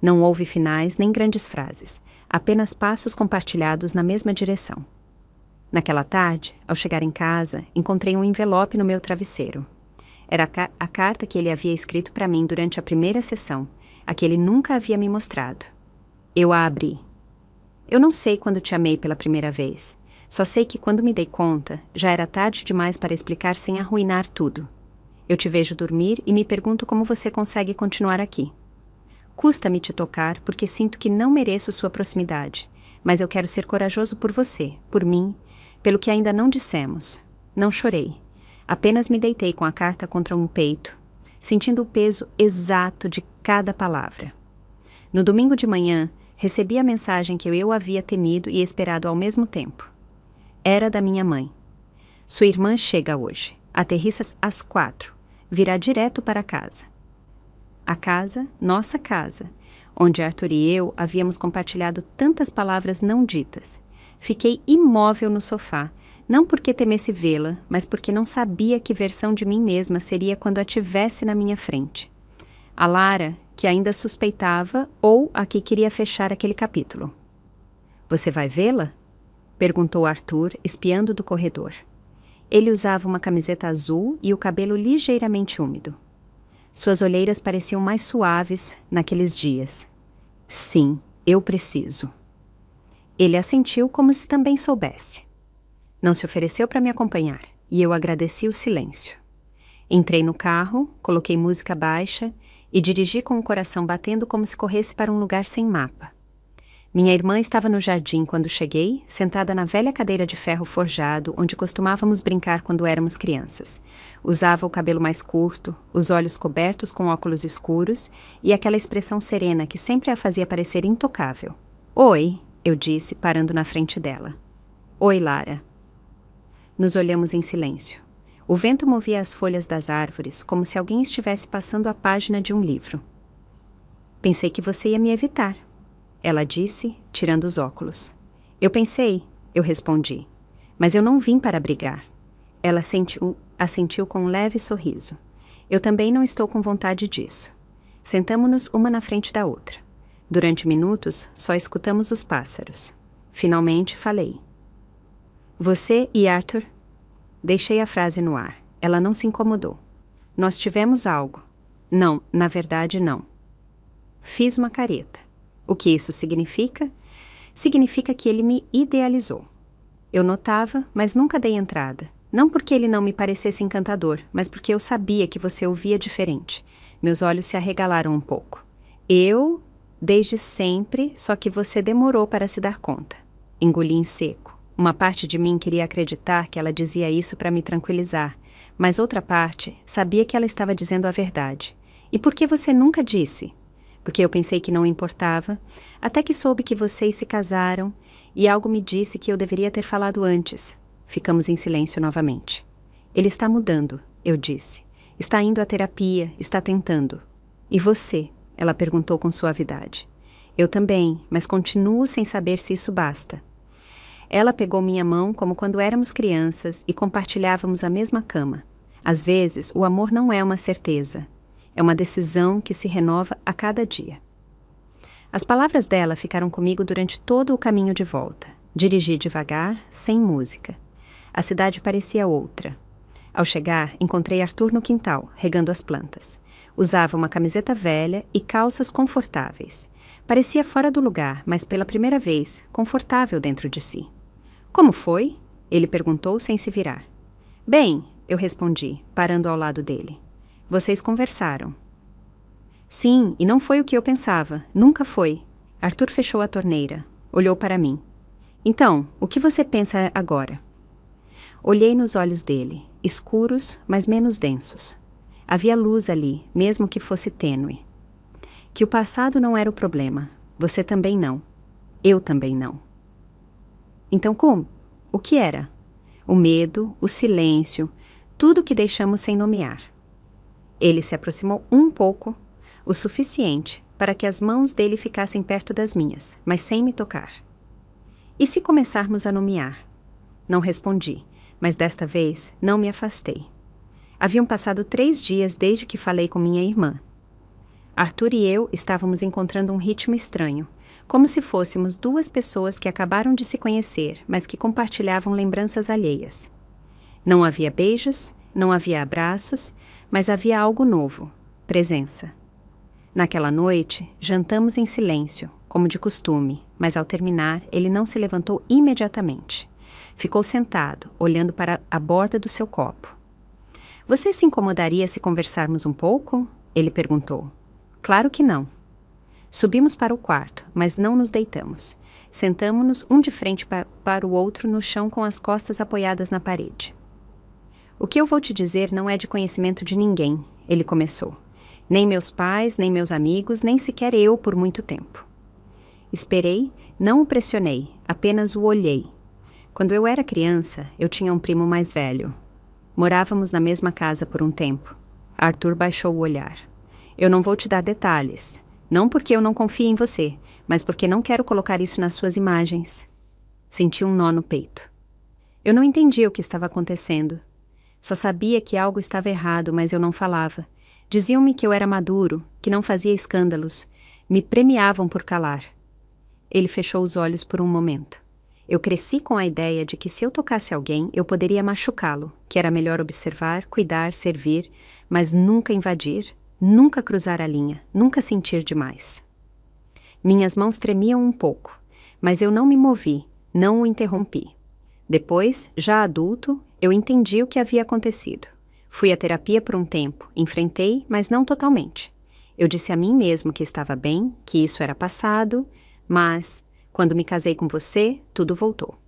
Não houve finais nem grandes frases, apenas passos compartilhados na mesma direção. Naquela tarde, ao chegar em casa, encontrei um envelope no meu travesseiro. Era a carta que ele havia escrito para mim durante a primeira sessão, a que ele nunca havia me mostrado. Eu a abri. Eu não sei quando te amei pela primeira vez. Só sei que quando me dei conta, já era tarde demais para explicar sem arruinar tudo. Eu te vejo dormir e me pergunto como você consegue continuar aqui. Custa-me te tocar porque sinto que não mereço sua proximidade, mas eu quero ser corajoso por você, por mim, pelo que ainda não dissemos. Não chorei. Apenas me deitei com a carta contra um peito, sentindo o peso exato de cada palavra. No domingo de manhã, recebi a mensagem que eu havia temido e esperado ao mesmo tempo. Era da minha mãe. Sua irmã chega hoje. Aterrissa às 4. Virá direto para casa. A casa, nossa casa, onde Arthur e eu havíamos compartilhado tantas palavras não ditas. Fiquei imóvel no sofá, não porque temesse vê-la, mas porque não sabia que versão de mim mesma seria quando a tivesse na minha frente. A Lara, que ainda suspeitava, ou a que queria fechar aquele capítulo. Você vai vê-la? Perguntou Arthur, espiando do corredor. Ele usava uma camiseta azul e o cabelo ligeiramente úmido. Suas olheiras pareciam mais suaves naqueles dias. Sim, eu preciso. Ele assentiu como se também soubesse. Não se ofereceu para me acompanhar, e eu agradeci o silêncio. Entrei no carro, coloquei música baixa e dirigi com o coração batendo como se corresse para um lugar sem mapa. Minha irmã estava no jardim quando cheguei, sentada na velha cadeira de ferro forjado onde costumávamos brincar quando éramos crianças. Usava o cabelo mais curto, os olhos cobertos com óculos escuros e aquela expressão serena que sempre a fazia parecer intocável. Oi, eu disse, parando na frente dela. Oi, Lara. Nos olhamos em silêncio. O vento movia as folhas das árvores como se alguém estivesse passando a página de um livro. Pensei que você ia me evitar, ela disse, tirando os óculos. Eu pensei, eu respondi, mas eu não vim para brigar. Ela assentiu com um leve sorriso. Eu também não estou com vontade disso. Sentamo-nos uma na frente da outra. Durante minutos, só escutamos os pássaros. Finalmente falei. Você e Arthur? Deixei a frase no ar. Ela não se incomodou. Nós tivemos algo. Não, na verdade não. Fiz uma careta. O que isso significa? Significa que ele me idealizou. Eu notava, mas nunca dei entrada. Não porque ele não me parecesse encantador, mas porque eu sabia que você o via diferente. Meus olhos se arregalaram um pouco. Eu, desde sempre, só que você demorou para se dar conta. Engoli em seco. Uma parte de mim queria acreditar que ela dizia isso para me tranquilizar, mas outra parte sabia que ela estava dizendo a verdade. E por que você nunca disse? Porque eu pensei que não importava, até que soube que vocês se casaram e algo me disse que eu deveria ter falado antes. Ficamos em silêncio novamente. Ele está mudando, eu disse. Está indo à terapia, está tentando. E você? Ela perguntou com suavidade. Eu também, mas continuo sem saber se isso basta. Ela pegou minha mão como quando éramos crianças e compartilhávamos a mesma cama. Às vezes, o amor não é uma certeza. É uma decisão que se renova a cada dia. As palavras dela ficaram comigo durante todo o caminho de volta. Dirigi devagar, sem música. A cidade parecia outra. Ao chegar, encontrei Arthur no quintal, regando as plantas. Usava uma camiseta velha e calças confortáveis. Parecia fora do lugar, mas pela primeira vez, confortável dentro de si. Como foi? Ele perguntou sem se virar. Bem, eu respondi, parando ao lado dele. Vocês conversaram. Sim, e não foi o que eu pensava. Nunca foi. Arthur fechou a torneira. Olhou para mim. Então, o que você pensa agora? Olhei nos olhos dele, escuros, mas menos densos. Havia luz ali, mesmo que fosse tênue. Que o passado não era o problema. Você também não. Eu também não. Então como? O que era? O medo, o silêncio, tudo que deixamos sem nomear. Ele se aproximou um pouco, o suficiente para que as mãos dele ficassem perto das minhas, mas sem me tocar. E se começarmos a nomear? Não respondi, mas desta vez não me afastei. Haviam passado 3 dias desde que falei com minha irmã. Arthur e eu estávamos encontrando um ritmo estranho, como se fôssemos 2 pessoas que acabaram de se conhecer, mas que compartilhavam lembranças alheias. Não havia beijos, não havia abraços, mas havia algo novo, presença. Naquela noite, jantamos em silêncio, como de costume, mas ao terminar, ele não se levantou imediatamente. Ficou sentado, olhando para a borda do seu copo. Você se incomodaria se conversarmos um pouco? Ele perguntou. Claro que não. Subimos para o quarto, mas não nos deitamos. Sentamo-nos um de frente para o outro no chão com as costas apoiadas na parede. O que eu vou te dizer não é de conhecimento de ninguém, ele começou. Nem meus pais, nem meus amigos, nem sequer eu por muito tempo. Esperei, não o pressionei, apenas o olhei. Quando eu era criança, eu tinha um primo mais velho. Morávamos na mesma casa por um tempo. Arthur baixou o olhar. Eu não vou te dar detalhes. Não porque eu não confie em você, mas porque não quero colocar isso nas suas imagens. Senti um nó no peito. Eu não entendia o que estava acontecendo. Só sabia que algo estava errado, mas eu não falava. Diziam-me que eu era maduro, que não fazia escândalos. Me premiavam por calar. Ele fechou os olhos por um momento. Eu cresci com a ideia de que se eu tocasse alguém, eu poderia machucá-lo, que era melhor observar, cuidar, servir, mas nunca invadir, nunca cruzar a linha, nunca sentir demais. Minhas mãos tremiam um pouco, mas eu não me movi, não o interrompi. Depois, já adulto, eu entendi o que havia acontecido. Fui à terapia por um tempo, enfrentei, mas não totalmente. Eu disse a mim mesmo que estava bem, que isso era passado, mas, quando me casei com você, tudo voltou.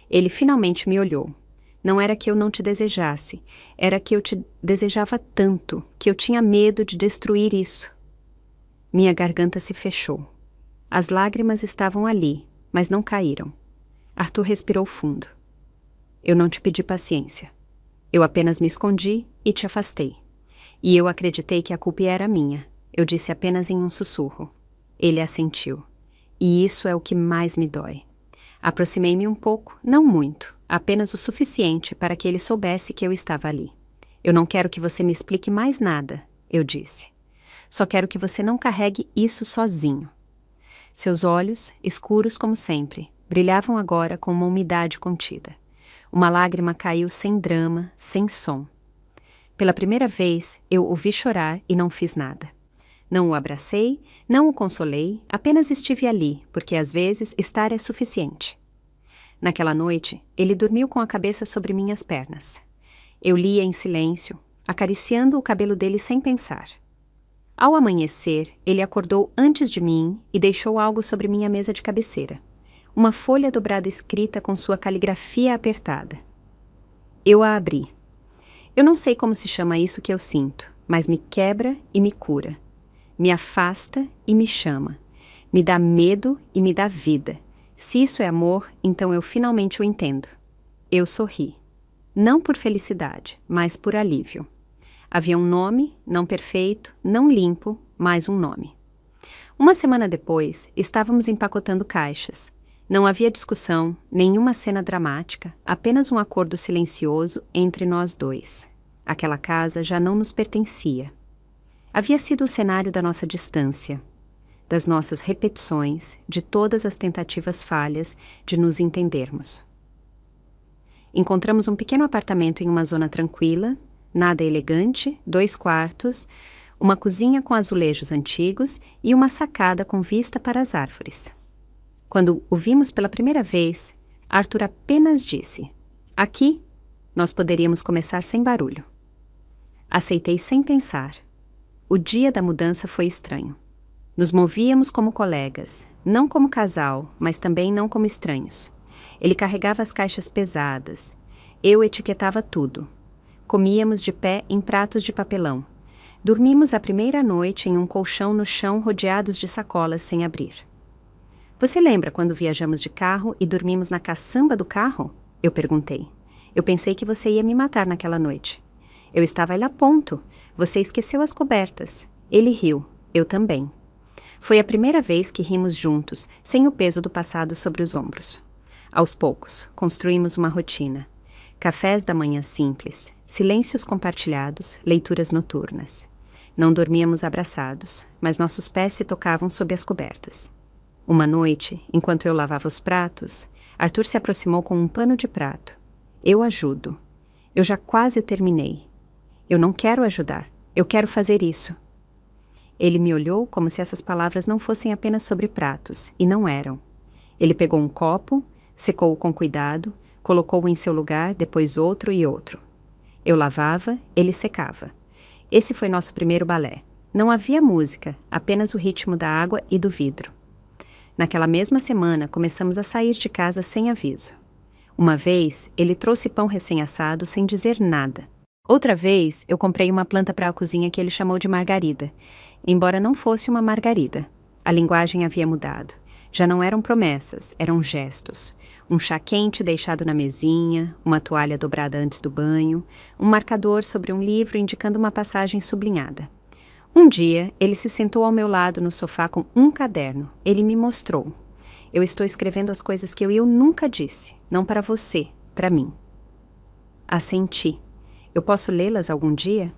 Ele finalmente me olhou. Não era que eu não te desejasse, era que eu te desejava tanto, que eu tinha medo de destruir isso. Minha garganta se fechou. As lágrimas estavam ali, mas não caíram. Arthur respirou fundo. Eu não te pedi paciência. Eu apenas me escondi e te afastei. E eu acreditei que a culpa era minha. Eu disse apenas em um sussurro. Ele assentiu. E isso é o que mais me dói. Aproximei-me um pouco, não muito, apenas o suficiente para que ele soubesse que eu estava ali. Eu não quero que você me explique mais nada, eu disse. Só quero que você não carregue isso sozinho. Seus olhos, escuros como sempre, brilhavam agora com uma umidade contida. Uma lágrima caiu sem drama, sem som. Pela primeira vez, eu o vi chorar e não fiz nada. Não o abracei, não o consolei, apenas estive ali, porque às vezes estar é suficiente. Naquela noite, ele dormiu com a cabeça sobre minhas pernas. Eu lia em silêncio, acariciando o cabelo dele sem pensar. Ao amanhecer, ele acordou antes de mim e deixou algo sobre minha mesa de cabeceira. Uma folha dobrada escrita com sua caligrafia apertada. Eu a abri. Eu não sei como se chama isso que eu sinto, mas me quebra e me cura. Me afasta e me chama. Me dá medo e me dá vida. Se isso é amor, então eu finalmente o entendo. Eu sorri. Não por felicidade, mas por alívio. Havia um nome, não perfeito, não limpo, mas um nome. Uma semana depois, estávamos empacotando caixas. Não havia discussão, nenhuma cena dramática, apenas um acordo silencioso entre nós dois. Aquela casa já não nos pertencia. Havia sido o cenário da nossa distância, das nossas repetições, de todas as tentativas falhas de nos entendermos. Encontramos um pequeno apartamento em uma zona tranquila, nada elegante, 2 quartos, uma cozinha com azulejos antigos e uma sacada com vista para as árvores. Quando o vimos pela primeira vez, Arthur apenas disse: "Aqui, nós poderíamos começar sem barulho." Aceitei sem pensar. O dia da mudança foi estranho. Nos movíamos como colegas, não como casal, mas também não como estranhos. Ele carregava as caixas pesadas. Eu etiquetava tudo. Comíamos de pé em pratos de papelão. Dormimos a primeira noite em um colchão no chão rodeados de sacolas sem abrir. Você lembra quando viajamos de carro e dormimos na caçamba do carro? Eu perguntei. Eu pensei que você ia me matar naquela noite. Eu estava ali a ponto. Você esqueceu as cobertas. Ele riu. Eu também. Foi a primeira vez que rimos juntos, sem o peso do passado sobre os ombros. Aos poucos, construímos uma rotina. Cafés da manhã simples, silêncios compartilhados, leituras noturnas. Não dormíamos abraçados, mas nossos pés se tocavam sob as cobertas. Uma noite, enquanto eu lavava os pratos, Arthur se aproximou com um pano de prato. Eu ajudo. Eu já quase terminei. Eu não quero ajudar. Eu quero fazer isso. Ele me olhou como se essas palavras não fossem apenas sobre pratos, e não eram. Ele pegou um copo, secou-o com cuidado, colocou-o em seu lugar, depois outro e outro. Eu lavava, ele secava. Esse foi nosso primeiro balé. Não havia música, apenas o ritmo da água e do vidro. Naquela mesma semana, começamos a sair de casa sem aviso. Uma vez, ele trouxe pão recém-assado sem dizer nada. Outra vez, eu comprei uma planta para a cozinha que ele chamou de margarida, embora não fosse uma margarida. A linguagem havia mudado. Já não eram promessas, eram gestos. Um chá quente deixado na mesinha, uma toalha dobrada antes do banho, um marcador sobre um livro indicando uma passagem sublinhada. Um dia, ele se sentou ao meu lado no sofá com um caderno. Ele me mostrou. Eu estou escrevendo as coisas que eu nunca disse, não para você, para mim. Assenti. Eu posso lê-las algum dia?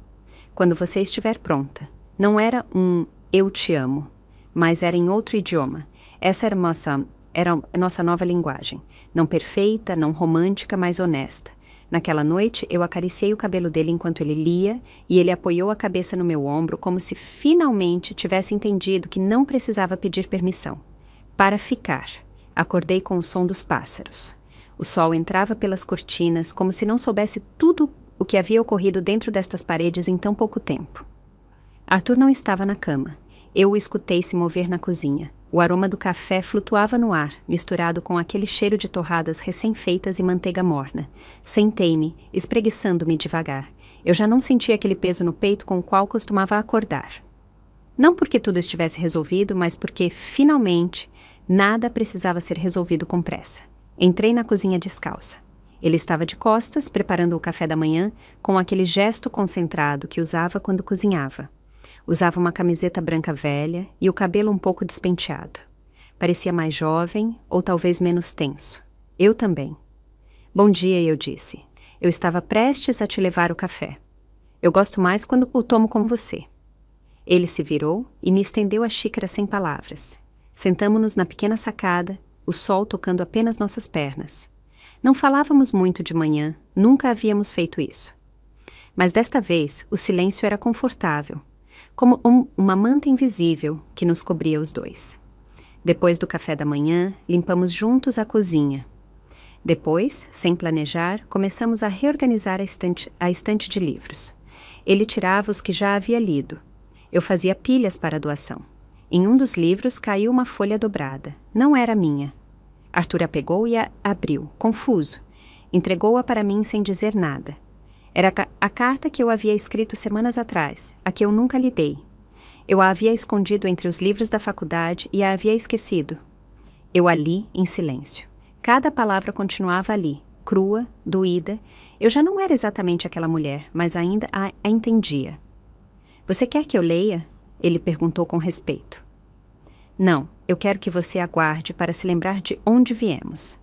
Quando você estiver pronta. Não era um eu te amo, mas era em outro idioma. Essa era a nossa nova linguagem. Não perfeita, não romântica, mas honesta. Naquela noite, eu acariciei o cabelo dele enquanto ele lia e ele apoiou a cabeça no meu ombro como se finalmente tivesse entendido que não precisava pedir permissão. Para ficar, acordei com o som dos pássaros. O sol entrava pelas cortinas como se não soubesse tudo o que havia ocorrido dentro destas paredes em tão pouco tempo. Arthur não estava na cama. Eu o escutei se mover na cozinha. O aroma do café flutuava no ar, misturado com aquele cheiro de torradas recém-feitas e manteiga morna. Sentei-me, espreguiçando-me devagar. Eu já não sentia aquele peso no peito com o qual costumava acordar. Não porque tudo estivesse resolvido, mas porque, finalmente, nada precisava ser resolvido com pressa. Entrei na cozinha descalça. Ele estava de costas, preparando o café da manhã, com aquele gesto concentrado que usava quando cozinhava. Usava uma camiseta branca velha e o cabelo um pouco despenteado. Parecia mais jovem ou talvez menos tenso. Eu também. Bom dia, eu disse. Eu estava prestes a te levar o café. Eu gosto mais quando o tomo com você. Ele se virou e me estendeu a xícara sem palavras. Sentamo-nos na pequena sacada, o sol tocando apenas nossas pernas. Não falávamos muito de manhã, nunca havíamos feito isso. Mas desta vez, o silêncio era confortável, como uma manta invisível que nos cobria os dois. Depois do café da manhã, limpamos juntos a cozinha. Depois, sem planejar, começamos a reorganizar a estante de livros. Ele tirava os que já havia lido. Eu fazia pilhas para a doação. Em um dos livros caiu uma folha dobrada. Não era minha. Arthur a pegou e a abriu, confuso. Entregou-a para mim sem dizer nada. Era a carta que eu havia escrito semanas atrás, a que eu nunca lhe dei. Eu a havia escondido entre os livros da faculdade e a havia esquecido. Eu a li em silêncio. Cada palavra continuava ali, crua, doída. Eu já não era exatamente aquela mulher, mas ainda a entendia. Você quer que eu leia? Ele perguntou com respeito. Não, eu quero que você aguarde para se lembrar de onde viemos.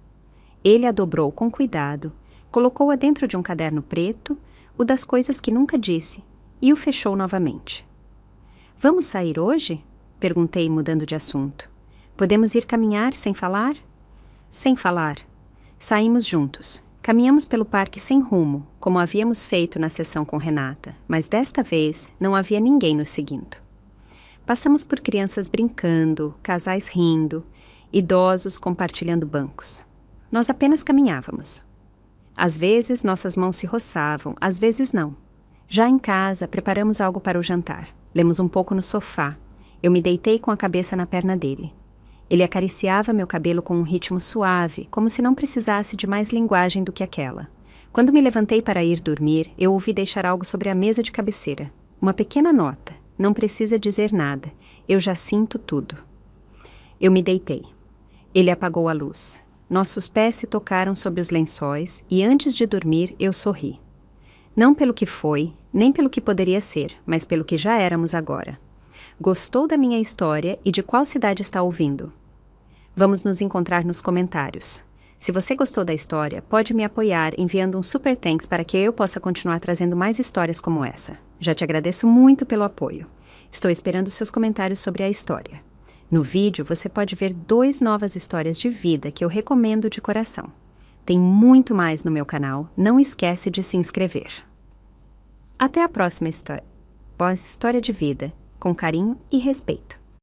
Ele a dobrou com cuidado, colocou-a dentro de um caderno preto, o das coisas que nunca disse, e o fechou novamente. Vamos sair hoje? Perguntei, mudando de assunto. Podemos ir caminhar sem falar? Sem falar. Saímos juntos. Caminhamos pelo parque sem rumo, como havíamos feito na sessão com Renata, mas desta vez não havia ninguém nos seguindo. Passamos por crianças brincando, casais rindo, idosos compartilhando bancos. Nós apenas caminhávamos. Às vezes nossas mãos se roçavam, às vezes não. Já em casa, preparamos algo para o jantar. Lemos um pouco no sofá. Eu me deitei com a cabeça na perna dele. Ele acariciava meu cabelo com um ritmo suave, como se não precisasse de mais linguagem do que aquela. Quando me levantei para ir dormir, eu ouvi deixar algo sobre a mesa de cabeceira. Uma pequena nota. Não precisa dizer nada. Eu já sinto tudo. Eu me deitei. Ele apagou a luz. Nossos pés se tocaram sobre os lençóis e antes de dormir eu sorri. Não pelo que foi, nem pelo que poderia ser, mas pelo que já éramos agora. Gostou da minha história e de qual cidade está ouvindo? Vamos nos encontrar nos comentários. Se você gostou da história, pode me apoiar enviando um super thanks para que eu possa continuar trazendo mais histórias como essa. Já te agradeço muito pelo apoio. Estou esperando seus comentários sobre a história. No vídeo, você pode ver 2 novas histórias de vida que eu recomendo de coração. Tem muito mais no meu canal, não esquece de se inscrever. Até a próxima história de vida, com carinho e respeito.